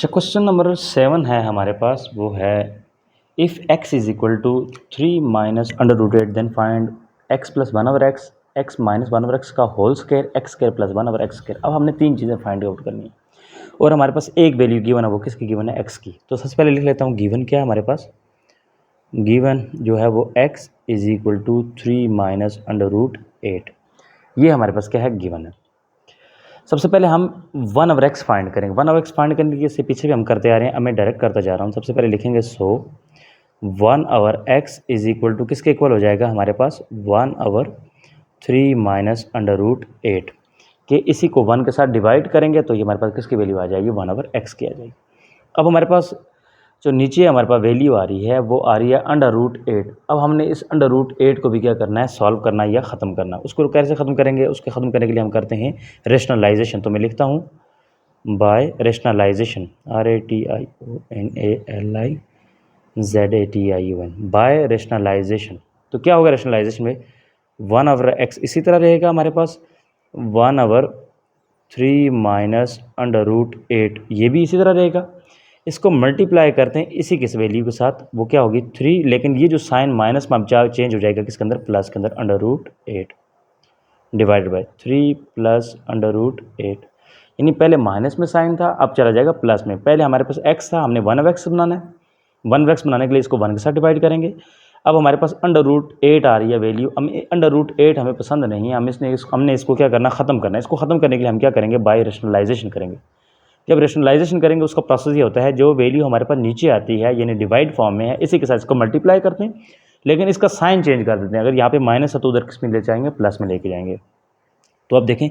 अच्छा, question number 7 है हमारे पास, वो है if x is equal to 3 minus under root eight then find x plus one over X, X minus one over X का whole square, X square plus one over X square. अब हमने तीन चीज़ें फाइंड आउट करनी है और हमारे पास एक वैल्यू गिवन है, वो किसकी गिवन है? x की। तो सबसे पहले लिख लेता हूँ गिवन क्या है हमारे पास। गिवन जो है वो x is equal to 3 minus under root eight, ये हमारे पास क्या है? गिवन है। सबसे पहले हम वन ओवर एक्स फाइंड करेंगे। वन ओवर एक्स फाइंड करने के लिए इससे पीछे भी हम करते आ रहे हैं, अब मैं डायरेक्ट करता जा रहा हूँ। सबसे पहले लिखेंगे so one over x is equal to किसके इक्वल हो जाएगा हमारे पास? One over 3 minus under root eight के, इसी को वन के साथ डिवाइड करेंगे तो ये हमारे पास किसकी वैल्यू आ जाएगी? वन ओवर एक्स की आ जाएगी। अब हमारे पास जो नीचे हमारे पास वैल्यू आ रही है वो आ रही है अंडर रूट एट। अब हमने इस अंडर रूट एट को भी क्या करना है? सॉल्व करना है या ख़त्म करना है। उसको कैसे ख़त्म करेंगे? उसके ख़त्म करने के लिए हम करते हैं रेशनलाइजेशन। तो मैं लिखता हूँ by rationalisation, RATIONALIZATION, by rationalisation. तो क्या होगा रेशनलाइजेशन में? वन ओवर एक्स इसी तरह रहेगा हमारे पास, one over 3 minus under root eight ये भी इसी तरह रहेगा। इसको मल्टीप्लाई करते हैं इसी किस वैल्यू के साथ, वो क्या होगी? 3, लेकिन ये जो साइन माइनस में अब चेंज हो जाएगा किसके अंदर? प्लस के अंदर, under root eight divided by 3 plus under root eight. यानी पहले माइनस में साइन था, अब चला जाएगा प्लस में। पहले हमारे पास एक्स था, हमने वन ऑफ एक्स बनाना है। वन ऑफ एक्स बनाने के लिए इसको वन के साथ डिवाइड करेंगे। अब हमारे पास अंडर रूट एट आ रही है वैल्यू। हमें अंडर रूट एट हमें पसंद नहीं है, हमने इसको क्या करना? ख़त्म करना है। इसको ख़त्म करने के लिए हम क्या करेंगे? बाय रेशनलाइजेशन करेंगे। जब रेशनलाइजेशन करेंगे उसका प्रोसेस ये होता है, जो वैल्यू हमारे पास नीचे आती है यानी डिवाइड फॉर्म में है, इसी के साथ इसको मल्टीप्लाई करते हैं, लेकिन इसका साइन चेंज कर देते हैं। अगर यहाँ पे माइनस है तो उधर किस में ले जाएंगे? प्लस में लेके जाएंगे। तो अब देखें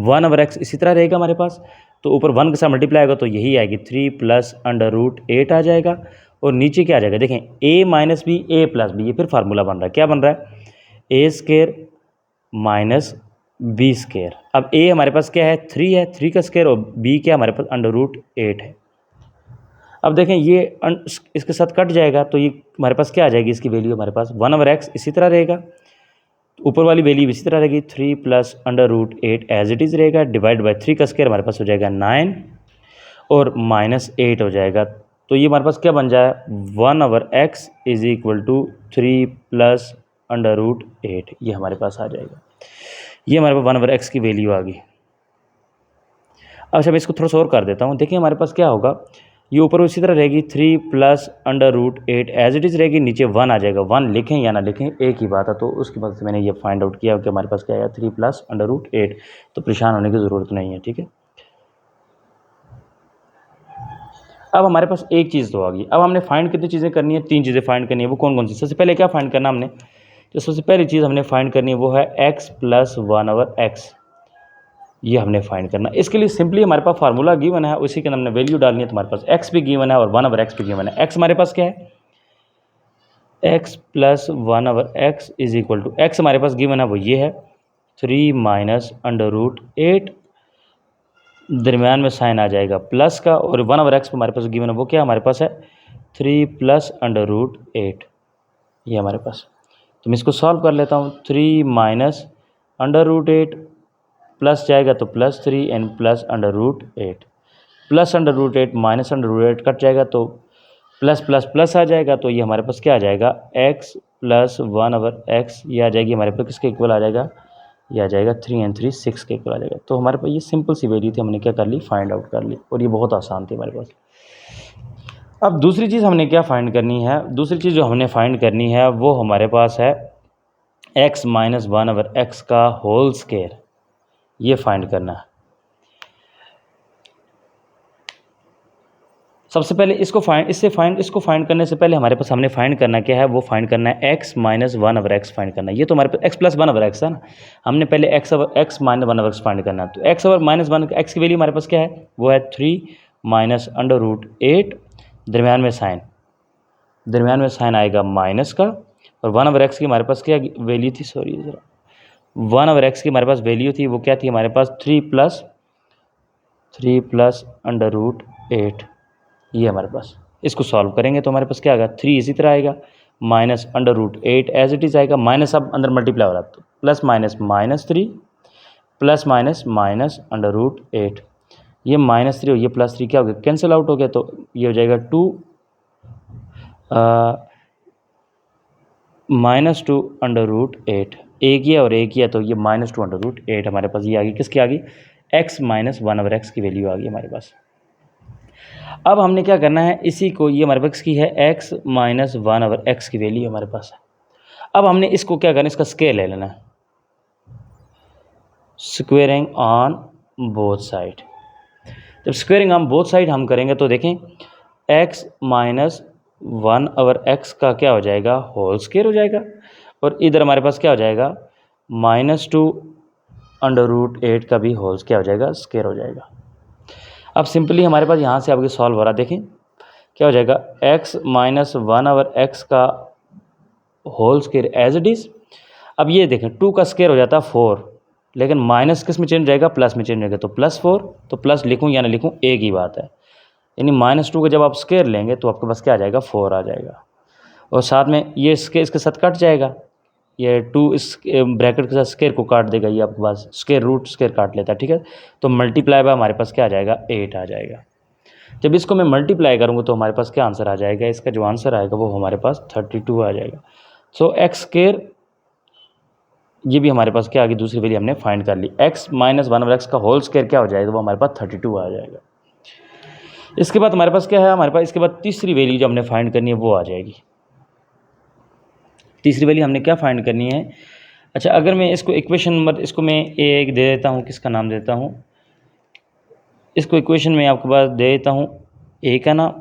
वन ओवर एक्स इसी तरह रहेगा हमारे पास, तो ऊपर वन के साथ मल्टीप्लाई होगा तो यही आएगी 3 प्लस अंडर रूट एट आ जाएगा। और नीचे क्या आ जाएगा? देखें a minus b a plus b, ये फिर फार्मूला बन रहा है। क्या बन रहा है? ए स्केयर माइनस बी स्केयर। अब a हमारे पास क्या है? 3 है, 3 का स्केयर, और b क्या हमारे पास? अंडर रूट एट है। अब देखें ये इसके साथ कट जाएगा तो ये हमारे पास क्या आ जाएगी? इसकी वैल्यू हमारे पास वन ओवर एक्स इसी तरह रहेगा, ऊपर वाली वैल्यू इसी तरह रहेगी, 3 plus under root eight as it is रहेगा, डिवाइड बाय 3 का स्क्वायर हमारे पास हो जाएगा 9 और माइनस 8 हो जाएगा। तो ये हमारे पास क्या बन जाए? One over x is equal to 3 plus under root eight, ये हमारे पास आ जाएगा। ये हमारे पास वन ओवर एक्स की वैल्यू आ गई। अच्छा मैं इसको थोड़ा सा और कर देता हूँ। देखिए हमारे पास क्या होगा, ये ऊपर उसी तरह रहेगी 3 plus under root eight as it is रहेगी, नीचे वन आ जाएगा। वन लिखें या ना लिखें एक ही बात है, तो उसकी मदद से मैंने ये फाइंड आउट किया कि हमारे पास क्या आया? 3 प्लस अंडर रूट एट। तो परेशान होने की ज़रूरत नहीं है, ठीक है। अब हमारे पास एक चीज़ तो आ गई। अब हमने फाइंड कितनी चीज़ें करनी है? 3 चीज़ें फाइंड करनी है। वो कौन कौन सी? सबसे पहले क्या फाइंड करना हमने? तो सबसे पहली चीज़ हमने फाइंड करनी है वो है x plus one over x, ये हमने फाइंड करना। इसके लिए सिंपली हमारे पास फार्मूला गिवन है, उसी के अंदर हमने वैल्यू डालनी है। तो हमारे पास एक्स भी गिवन है और वन ओवर एक्स भी गिवन है। एक्स हमारे पास क्या है? X plus one over x is equal to, x हमारे पास गिवन है वो ये है 3 माइनस अंडर रूट एट, दरमियान में साइन आ जाएगा प्लस का, और वन ओवर एक्स हमारे पास गिवन है वो क्या हमारे पास है? 3 प्लस अंडर रूट एट, ये हमारे पास। तो मैं इसको सॉल्व कर लेता हूँ। 3 minus under root eight plus जाएगा तो plus 3 and plus under root eight, plus under root eight minus under root eight cut जाएगा तो प्लस प्लस प्लस आ जाएगा। तो ये हमारे पास क्या आ जाएगा? X plus one over x, ये आ जाएगी हमारे पास किसके इक्वल आ जाएगा? ये आ जाएगा 3 एंड 3 6 के इक्वल आ जाएगा। तो हमारे पास ये सिंपल सी वैल्यू थी, हमने क्या कर ली? फाइंड आउट कर ली, और ये बहुत आसान थी हमारे पास। अब दूसरी चीज़ हमने क्या फाइंड करनी है? दूसरी चीज़ जो हमने फाइंड करनी है वो हमारे पास है X minus one over X का होल स्क्वायर, ये फाइंड करना है। सबसे पहले इसको फाइंड करने से पहले हमारे पास हमने फाइंड करना क्या है? वो फाइंड करना है X minus one over X find करना है। ये तो हमारे पास X plus one over X है ना, हमने पहले X minus one over X find करना है। तो X over minus one X की वैल्यू हमारे पास क्या है? वो है 3 माइनस अंडर रूट एट, दरमियान में साइन आएगा माइनस का, और वन ओवर एक्स की हमारे पास क्या वैल्यू थी? सॉरी ज़रा, वन ओवर एक्स की हमारे पास वैल्यू थी वो क्या थी हमारे पास? 3 प्लस अंडर रूट एट, ये हमारे पास। इसको सॉल्व करेंगे तो हमारे पास क्या आएगा? 3 इसी तरह आएगा, minus under root eight as it is आएगा, माइनस अब अंदर मल्टीप्लाई हो रहा है तो plus minus minus 3 plus minus minus under root eight, ये -3 और ये +3 क्या हो गया, कैंसिल आउट हो गया। तो ये हो जाएगा 2 -2 √8, एक ही है और एक ही है, तो ये -2 √8 हमारे पास ये आ गई, किसकी आ गई, x - 1/x की वैल्यू आ गई हमारे पास। अब हमने क्या करना है, इसी को, ये हमारे पास की है x - 1/x की वैल्यू हमारे पास है। अब हमने इसको क्या करना है, इसका स्क्वायर ले लेना है, स्क्वेयरिंग ऑन बोथ साइड। जब स्क्वेयरिंग ऑन बोथ साइड हम करेंगे तो देखें x - 1/x का क्या हो जाएगा, होल स्क्वायर हो जाएगा, और इधर हमारे पास क्या हो जाएगा, -2 √8 का भी होल क्या हो जाएगा, स्क्वायर हो जाएगा। अब सिंपली हमारे पास यहाँ से आपके सॉल्व हो रहा है, देखें क्या हो जाएगा, x - 1/x का whole square as it is. अब ये देखें 2 का स्क्वायर हो जाता है 4, लेकिन माइनस किस में चेंज हो जाएगा, प्लस में चेंज हो जाएगा, तो +4, तो प्लस लिखूँ या ना लिखूँ एक ही बात है, यानी -2 का जब आप स्क्वायर लेंगे तो आपके पास क्या आ जाएगा, 4 आ जाएगा, और साथ में ये इसके साथ कट जाएगा, ये 2 इस ब्रैकेट के साथ स्क्वायर को काट देगा, ये आपके पास स्क्वायर रूट स्क्वायर काट लेता है, ठीक है। तो मल्टीप्लाई बाय हमारे पास क्या आ जाएगा, 8 आ जाएगा। जब इसको मैं मल्टीप्लाई करूँगा तो हमारे पास क्या आंसर आ जाएगा, इसका जो आंसर आएगा वो हमारे पास 32 आ जाएगा। सो एक्स स्क्वायर, ये भी हमारे पास क्या आ गई, दूसरी वैल्यू हमने फाइंड कर ली, x - 1/x का होल स्क्वायर क्या हो जाएगा, वो हमारे पास 32 आ जाएगा। इसके बाद हमारे पास क्या है, हमारे पास इसके बाद तीसरी वैल्यू जो हमने फाइंड करनी है वो आ जाएगी। तीसरी वैल्यू हमने क्या फाइंड करनी है, अच्छा अगर मैं इसको इक्वेशन नंबर, इसको मैं एक दे देता हूँ, किसका नाम देता हूँ, इसको इक्वेशन में आपके पास दे देता हूँ ए का नाम,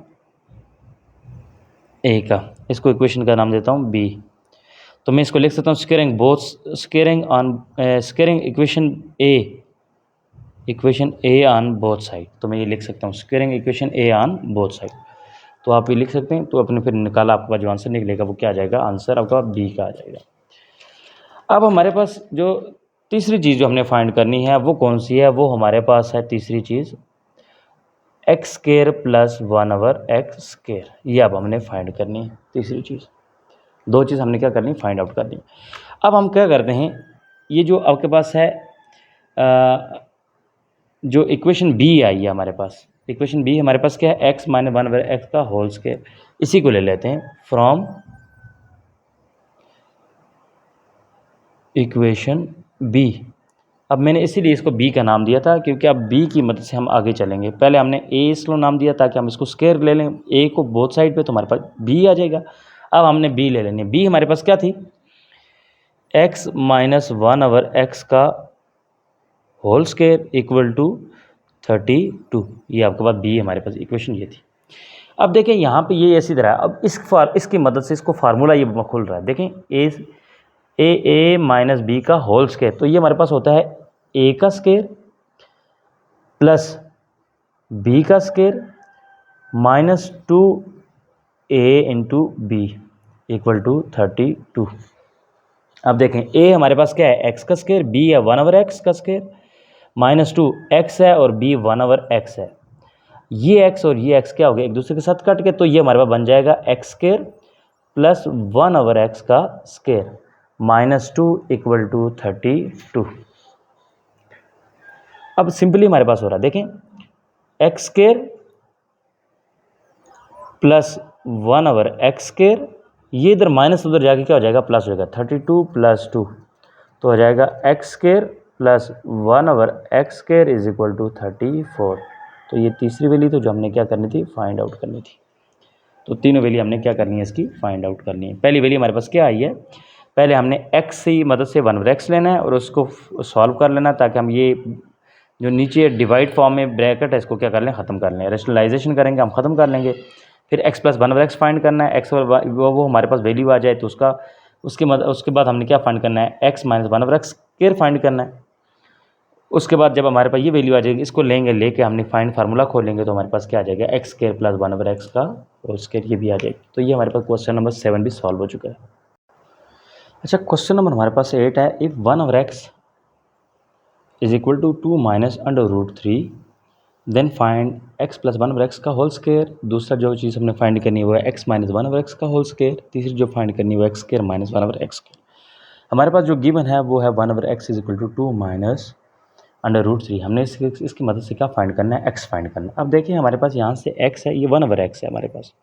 ए का, इसको इक्वेशन का नाम देता हूँ बी। तो मैं इसको लिख सकता हूँ squaring equation A on both side. तो मैं ये लिख सकता हूँ squaring equation A on both side. तो आप ये लिख सकते हैं, तो अपने फिर निकाला आपके पास जो आंसर निकलेगा वो क्या आ जाएगा, आंसर आपका बी का आ जाएगा। अब हमारे पास जो तीसरी चीज़ जो हमने फाइंड करनी है वो कौन सी है, वो हमारे पास है तीसरी चीज़ x स्क्वायर + 1/x स्क्वायर। ये अब हमने फाइंड करनी है तीसरी चीज़। दो चीज़ हमने क्या करनी, फाइंड आउट करनी। अब हम क्या करते हैं, ये जो आपके पास है जो इक्वेशन बी आई है हमारे पास, इक्वेशन बी हमारे पास क्या है, x - 1/x का होल स्क्वायर, इसी को ले लेते हैं फ्रॉम इक्वेशन बी। अब मैंने इसीलिए इसको बी का नाम दिया था, क्योंकि अब बी की मदद से हम आगे चलेंगे। पहले हमने ए इसको नाम दिया ताकि हम इसको स्क्वायर ले लें, ए को बोथ साइड पे, तो हमारे पास बी आ जाएगा। अब हमने बी ले लेनी है, बी हमारे पास क्या थी, x - 1/x का होल स्क्वायर इक्वल टू 32। ये आपके पास बी हमारे पास इक्वेशन ये थी। अब देखें यहाँ पे ये ऐसी तरह, अब इसकी मदद से इसको फार्मूला ये खुल रहा है, देखें ए माइनस बी का होल स्क्वायर, तो ये हमारे पास होता है ए का स्क्वायर प्लस बी का square -2a into b equal to 32। अब देखें ए हमारे पास क्या है, x का स्क्वायर, बी है 1/x का स्क्वायर, -2 x है और b 1/x है। ये x और ये x क्या हो गया, एक दूसरे के साथ कट के, तो ये हमारे पास बन जाएगा x स्क्वायर प्लस 1/x का स्क्वायर -2 इक्वल टू 32। अब सिंपली हमारे पास हो रहा है, देखें x square plus 1/x square, ये इधर माइनस उधर जाके क्या हो जाएगा, प्लस हो जाएगा, 32 + 2, तो हो जाएगा x square plus 1/x square is equal to 34। तो ये तीसरी वैल्यू तो जो हमने क्या करनी थी, फाइंड आउट करनी थी। तो तीनों वैल्यू हमने क्या करनी है, इसकी फाइंड आउट करनी है। पहली वैल्यू हमारे पास क्या आई है, पहले हमने x की मदद से 1/x लेना है और उसको सॉल्व कर लेना, ताकि हम ये जो नीचे डिवाइड फॉर्म में ब्रैकेट है इसको क्या कर लें, ख़त्म कर लें, रेशनलाइजेशन करेंगे हम, ख़त्म कर लेंगे। फिर x + 1/x फाइंड करना है, x और वो हमारे पास वैल्यू आ जाए तो उसके बाद हमने क्या फाइंड करना है, x - 1/x स्क्वायर फाइंड करना है। उसके बाद जब हमारे पास ये वैल्यू आ जाएगी, इसको लेके हमने फाइंड फार्मूला खोलेंगे तो हमारे पास क्या आ जाएगा, x स्क्वायर प्लस 1/x का होल स्क्वायर, ये भी आ जाएगी। तो ये हमारे पास क्वेश्चन नंबर 7 भी सॉल्व हो चुका है। अच्छा क्वेश्चन नंबर हमारे पास 8 है, if 1/x is equal to 2 - √3 then find x + 1/x का होल स्क्वायर। दूसरा जो चीज़ हमने फाइंड करनी है वो है x - 1/x का होल स्क्वायर। तीसरी जो फाइंड करनी है वो x स्क्वायर - 1/x स्क्वायर। हमारे पास जो गिवन है वो है 1/x is equal to 2 - under root 3। हमने इसकी मदद से क्या फाइंड करना है, एक्स फाइंड करना है। अब देखिए हमारे पास यहाँ से एक्स है, ये 1/x है हमारे पास।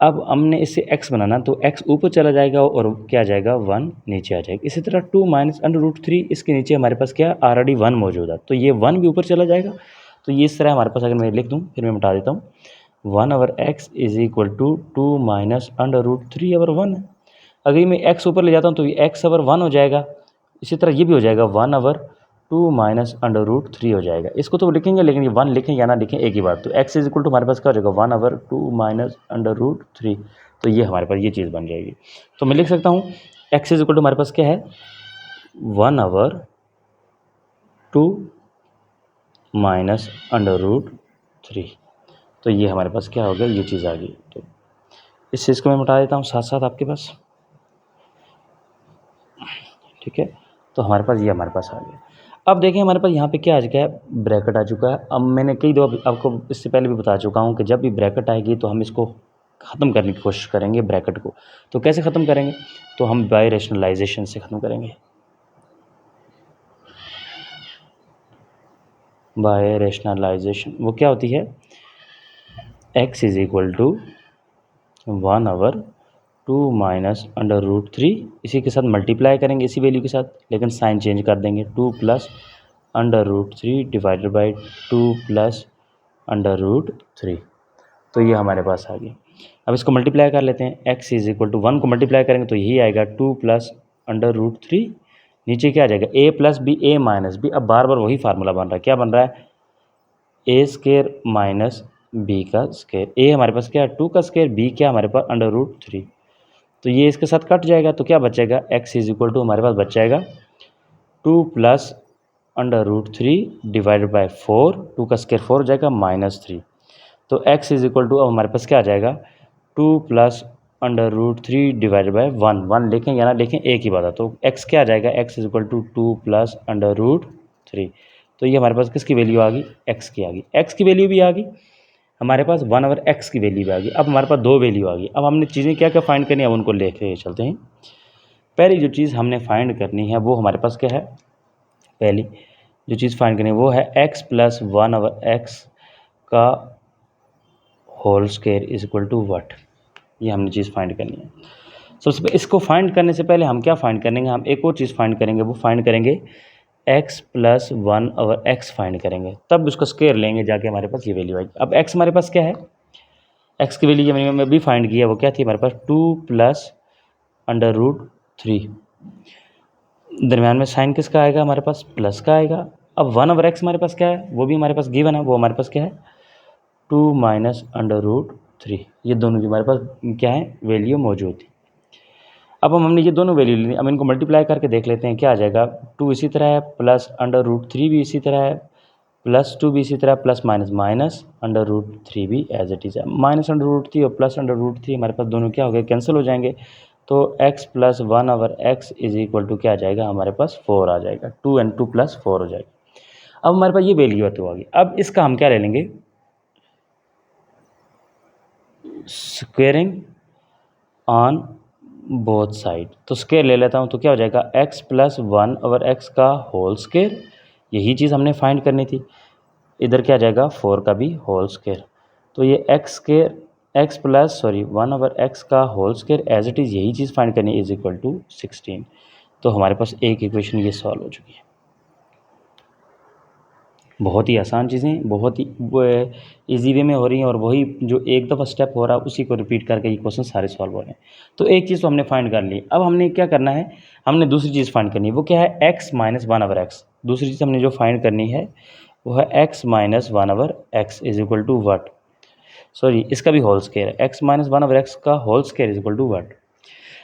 अब हमने इससे x बनाना, तो x ऊपर चला जाएगा और क्या आ जाएगा, 1 नीचे आ जाएगा। इसी तरह 2 माइनस अंडर रूट 3, इसके नीचे हमारे पास क्या ऑलरेडी 1 मौजूद है, तो ये 1 भी ऊपर चला जाएगा। तो ये इस तरह हमारे पास, अगर मैं लिख दूँ फिर मैं मिटा देता हूँ, 1/x is equal to 2 minus under root 3/1 है। अगर मैं x ऊपर ले जाता हूँ तो ये x/1 हो जाएगा। इसी तरह ये भी हो जाएगा 1/2 माइनस अंडर रूट 3 हो जाएगा। इसको तो लिखेंगे, लेकिन ये 1 लिखें या ना लिखें एक ही बात। तो x इज इक्वल टू हमारे पास क्या हो जाएगा, 1/2 माइनस अंडर रूट 3। तो ये हमारे पास ये चीज़ बन जाएगी। तो मैं लिख सकता हूँ x इज इक्वल टू हमारे पास क्या है, 1/2 माइनस अंडर रूट 3। तो ये हमारे पास क्या हो गया, ये चीज़ आ गई। तो इस चीज़ को मैं मिटा देता हूँ साथ साथ आपके पास, ठीक है। तो हमारे पास ये हमारे पास आ गया। अब देखें हमारे पास यहाँ पे क्या आ चुका है, ब्रैकेट आ चुका है। अब मैंने कई दफ़ा आपको इससे पहले भी बता चुका हूँ कि जब भी ब्रैकेट आएगी तो हम इसको ख़त्म करने की कोशिश करेंगे ब्रैकेट को। तो कैसे ख़त्म करेंगे, तो हम बाय रेशनलाइजेशन से ख़त्म करेंगे। बाय रेशनलाइजेशन वो क्या होती है, x is equal to 1/2 minus under root 3, इसी के साथ मल्टीप्लाई करेंगे इसी वैल्यू के साथ, लेकिन साइन चेंज कर देंगे, 2 plus under root 3 divided by 2 plus under root 3। तो ये हमारे पास आ गया। अब इसको मल्टीप्लाई कर लेते हैं, x इज इक्वल टू 1 को मल्टीप्लाई करेंगे तो यही आएगा 2 प्लस अंडर रूट 3, नीचे क्या आ जाएगा a plus b, a minus b. अब बार बार वही फार्मूला बन रहा है, क्या बन रहा है, a स्केयर माइनस b का स्केयर। a हमारे पास क्या है 2 का स्केयर, b क्या हमारे पास अंडर रूट 3। तो ये इसके साथ कट जाएगा, तो क्या बचेगा, x इज इक्वल टू हमारे पास बच जाएगा 2 plus under root 3 divided by 4, 2 का स्केयर 4 हो जाएगा माइनस 3। तो x इज इक्वल टू अब हमारे पास क्या आ जाएगा, 2 plus under root 3 divided by 1 लिखें या ना लिखें एक ही बात है। तो x क्या आ जाएगा, x is equal to 2 plus under root 3। तो ये हमारे पास किसकी वैल्यू आ गई, x की आ गई। x की वैल्यू भी आ गई हमारे पास, 1/x की वैल्यू भी आ गई। अब हमारे पास दो वैल्यू आ गई। अब हमने चीज़ें क्या क्या फाइंड करनी है, अब उनको लेके चलते हैं। पहली जो चीज़ हमने फाइंड करनी है वो हमारे पास क्या है, पहली जो चीज़ फाइंड करनी है वो है x प्लस 1/x का whole square is equal to what. ये हमने चीज़ फाइंड करनी है। सबसे पहले इसको फाइंड करने से पहले हम क्या फाइंड करेंगे, हम एक और चीज़ फाइंड करेंगे, वो फाइंड करेंगे x प्लस 1/x फाइंड करेंगे, तब उसको स्क्वायर लेंगे जाके हमारे पास ये वैल्यू आएगी। अब x हमारे पास क्या है, x की वैल्यू मैंने अभी फाइंड किया, वो क्या थी हमारे पास 2 प्लस अंडर रूट 3। दरम्यान में साइन किसका आएगा, हमारे पास प्लस का आएगा। अब 1/x हमारे पास क्या है, वो भी हमारे पास गिवन है, वो हमारे पास क्या है 2 माइनस अंडर रूट 3। ये दोनों की हमारे पास क्या है, वैल्यू मौजूद थी। अब हमने ये दोनों वैल्यू ली, अब इनको मल्टीप्लाई करके देख लेते हैं क्या आ जाएगा। 2 इसी तरह है, प्लस अंडर रूट 3 भी इसी तरह है, प्लस 2 भी इसी तरह, plus minus minus under root 3 भी एज इट इज़ है। माइनस अंडर रूट 3 और प्लस अंडर रूट 3 हमारे पास दोनों क्या हो गए, कैंसिल हो जाएंगे। तो x plus 1/x is equal to क्या आ जाएगा हमारे पास 4 आ जाएगा, 2 and 2 प्लस 4 हो जाएगा। अब हमारे पास ये वैल्यू तो आ गई। अब इसका हम क्या ले लेंगे, स्क्वेयरिंग ऑन बोथ साइड। तो स्क्वायर ले लेता हूँ, तो क्या हो जाएगा x प्लस 1/x का होल स्क्वायर, यही चीज़ हमने फाइंड करनी थी। इधर क्या आ जाएगा 4 का भी होल स्क्वायर। तो ये x प्लस 1/x का whole square as it is, यही चीज़ फाइंड करनी है, इज इक्वल टू 16। तो हमारे पास एक इक्वेशन ये सॉल्व हो चुकी है। बहुत ही आसान चीज़ें, बहुत ही ईजी वे में हो रही हैं, और वही जो एक दफ़ा स्टेप हो रहा है उसी को रिपीट करके ये क्वेश्चन सारे सॉल्व हो रहे हैं। तो एक चीज़ तो हमने फाइंड कर ली। अब हमने क्या करना है, हमने दूसरी चीज़ फाइंड करनी है, वो क्या है x माइनस 1/x। दूसरी चीज़ हमने जो फाइंड करनी है वो है x minus 1/x is equal to what, इसका भी होल स्क्वायर है, x माइनस 1/x का whole square is equal to what.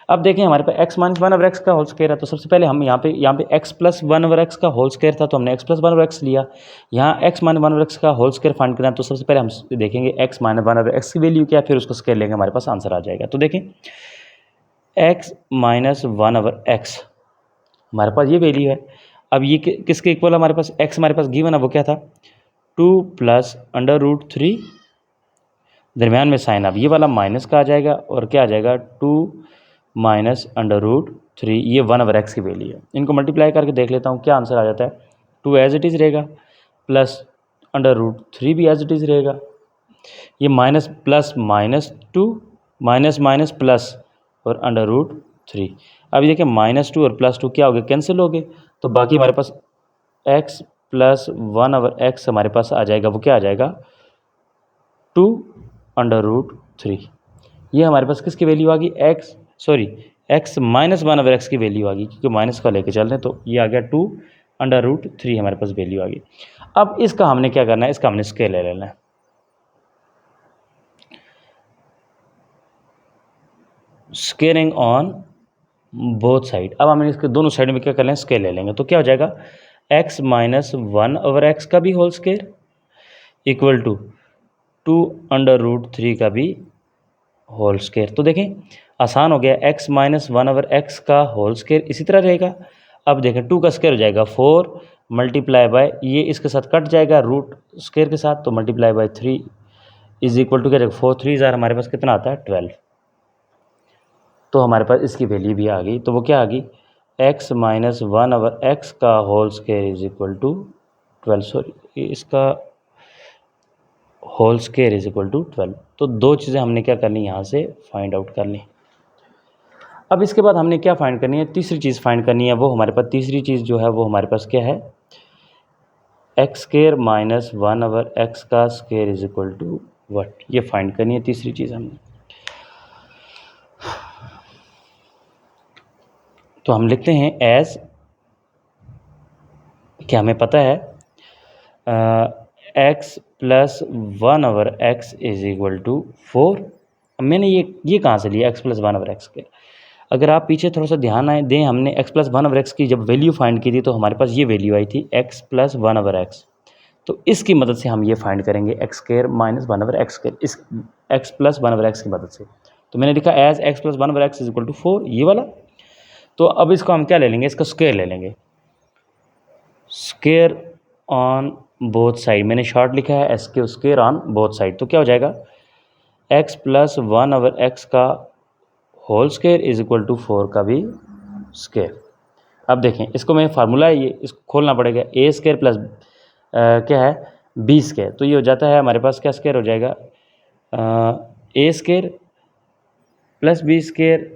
अब देखें हमारे पास x माइनस 1/x का होल स्क्वायर है, तो सबसे पहले हम यहाँ पे x प्लस 1/x का होल स्क्वायर था, तो हमने x प्लस 1/x लिया। यहाँ x माइनस 1/x का होल स्क्वायर फाइंड करना है, तो सबसे पहले हम देखेंगे x माइनस 1/x की वैल्यू क्या है, फिर उसको स्क्वायर लेंगे, हमारे पास आंसर आ जाएगा। तो देखें x माइनस 1/x हमारे पास ये वैल्यू है। अब ये किसके इक्वल है, हमारे पास x हमारे पास गिवन है, वो क्या था 2 प्लस अंडर रूट 3, दरम्यान में साइन अब ये वाला माइनस का आ जाएगा, और क्या आ जाएगा 2 माइनस अंडर रूट 3, ये 1/x की वैल्यू है। इनको मल्टीप्लाई करके देख लेता हूँ क्या आंसर आ जाता है, 2 एज इट इज़ रहेगा, प्लस अंडर रूट 3 भी एज इट इज़ रहेगा, ये minus plus -2 minus minus plus और अंडर रूट 3। अब देखिए -2 और +2 क्या हो गया, कैंसिल हो गए, तो बाकी हमारे पास x प्लस 1/x हमारे पास आ जाएगा, वो क्या आ जाएगा 2 अंडर रूट 3। ये हमारे पास किसकी वैल्यू आ गई, x माइनस 1/x की वैल्यू आ गई, क्योंकि माइनस का लेके चल रहे हैं, तो ये आ गया 2 अंडर रूट 3 हमारे पास वैल्यू आ गई। अब इसका हमने क्या करना है, इसका हमने स्केल ले लेना है, स्केलिंग ऑन बोथ साइड। अब हम इसके दोनों साइड में क्या कर लें, स्केल ले लेंगे, तो क्या हो जाएगा x माइनस 1/x का भी whole square equal to 2 under root 3 का भी होल स्केयर। तो देखें आसान हो गया, x माइनस 1/x का होल स्केयर इसी तरह रहेगा। अब देखें 2 का स्केयर हो जाएगा 4 मल्टीप्लाई बाय, ये इसके साथ कट जाएगा रूट स्केयर के साथ, तो multiply by 3 is equal to क्या जाएगा 4 3 ज़ार हमारे पास कितना आता है 12। तो हमारे पास इसकी वैल्यू भी आ गई, तो वो क्या आ गई x माइनस 1/x का whole square is equal to 12, sorry इसका whole square is equal to 12। तो दो चीज़ें हमने क्या करनी यहाँ से फाइंड आउट कर ली। अब इसके बाद हमने क्या फाइंड करनी है, तीसरी चीज़ फाइंड करनी है, वो हमारे पास तीसरी चीज़ जो है वो हमारे पास क्या है, एक्स स्केयर माइनस 1/x का square is equal to what, ये फाइंड करनी है तीसरी चीज़ हमने। तो हम लिखते हैं एज, क्या हमें पता है x plus 1/x is equal to 4। मैंने ये कहाँ से लिया x प्लस 1/x के, अगर आप पीछे थोड़ा सा ध्यान आए दें, हमने x प्लस 1/x की जब वैल्यू फाइंड की थी तो हमारे पास ये वैल्यू आई थी x प्लस 1/x। तो इसकी मदद से हम ये फाइंड करेंगे x square minus 1/x square, इस x प्लस 1/x की मदद से। तो मैंने लिखा as x plus 1/x is equal to 4, ये वाला। तो अब इसको हम क्या ले लेंगे, इसका स्क्वायर ले लेंगे, स्क्वायर ऑन बोथ साइड, मैंने शॉर्ट लिखा है एस के स्क्वायर ऑन बोथ साइड। तो क्या हो जाएगा x प्लस 1/x का whole square is equal to 4 का भी स्क्वायर। अब देखें इसको मैं फार्मूला है, ये इसको खोलना पड़ेगा, ए स्क्वायर प्लस क्या है बी स्क्वायर, तो ये हो जाता है हमारे पास क्या स्क्वायर हो जाएगा A square plus B square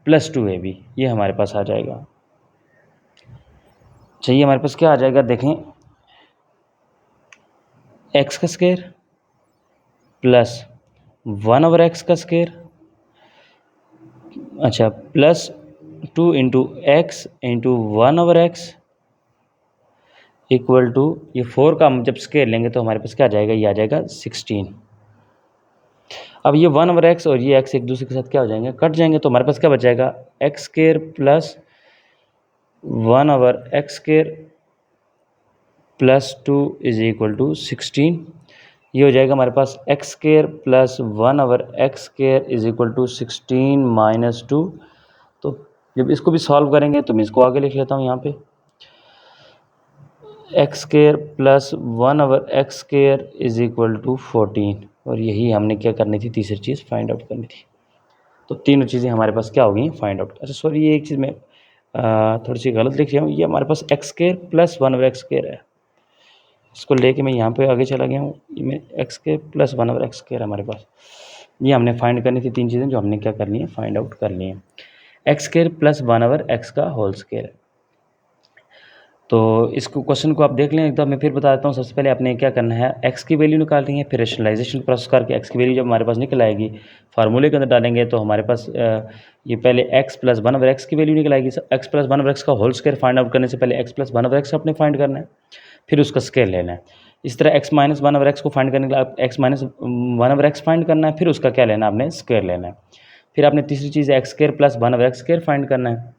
plus 2ab, ये हमारे पास आ जाएगा। चाहिए हमारे पास क्या आ जाएगा, देखें x का स्क्वायर प्लस 1/x का स्क्वायर, अच्छा plus 2 into x into 1/x equal to, ये 4 का हम जब स्क्वायर लेंगे तो हमारे पास क्या आ जाएगा, ये आ जाएगा 16। अब ये 1/x और ये x एक दूसरे के साथ क्या हो जाएंगे, कट जाएंगे, तो हमारे पास क्या बच जाएगा x square plus 1/x square plus 2 is equal to 16। ये हो जाएगा हमारे पास x square plus 1/x square is equal to 16 minus 2। तो जब इसको भी सॉल्व करेंगे तो मैं इसको आगे लिख लेता हूँ यहाँ पे, x square plus 1/x square is equal to 14, और यही हमने क्या करनी थी, तीसरी चीज़ फाइंड आउट करनी थी। तो तीनों चीज़ें हमारे पास क्या हो गई फाइंड आउट। अच्छा सॉरी, ये एक चीज़ मैं थोड़ी सी गलत लिख रहा हूँ, ये हमारे पास x square plus 1/x square है, इसको लेके मैं यहाँ पे आगे चला गया हूँ, ये मैं x square plus 1/x square है हमारे पास। ये हमने फाइंड करनी थी तीन चीज़ें जो हमने क्या करनी है, फाइंड आउट करनी है। x स्क्वायर प्लस 1/x का होल स्क्वायर। तो इसको क्वेश्चन को आप देख लें एक बार, मैं फिर बता देता हूँ। सबसे पहले आपने क्या करना है, x की वैल्यू निकालनी है, फिर रेशनलाइजेशन प्रोसेस करके x की वैल्यू जब हमारे पास निकल आएगी फार्मूले के अंदर डालेंगे तो हमारे पास ये पहले x प्लस 1/x की वैल्यू निकल आएगी। x प्लस 1/x का होल स्क्वायर फाइंड आउट करने से पहले x प्लस 1/x अपने फाइंड करना है, फिर उसका स्क्वायर लेना है। इस तरह x माइनस 1/x को फाइंड करने के लिए आप x माइनस 1/x फाइंड करना है, फिर उसका क्या लेना है, आपने स्क्वायर लेना है। फिर आपने तीसरी चीज़ x square plus 1/x square find करना है,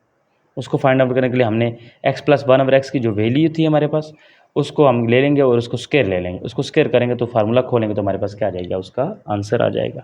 उसको फाइंड आउट करने के लिए हमने x प्लस 1/x की जो वैल्यू थी हमारे पास उसको हम ले लेंगे और उसको स्क्वायर ले लेंगे। उसको स्क्वायर करेंगे तो फार्मूला खोलेंगे तो हमारे पास क्या आ जाएगा, उसका आंसर आ जाएगा।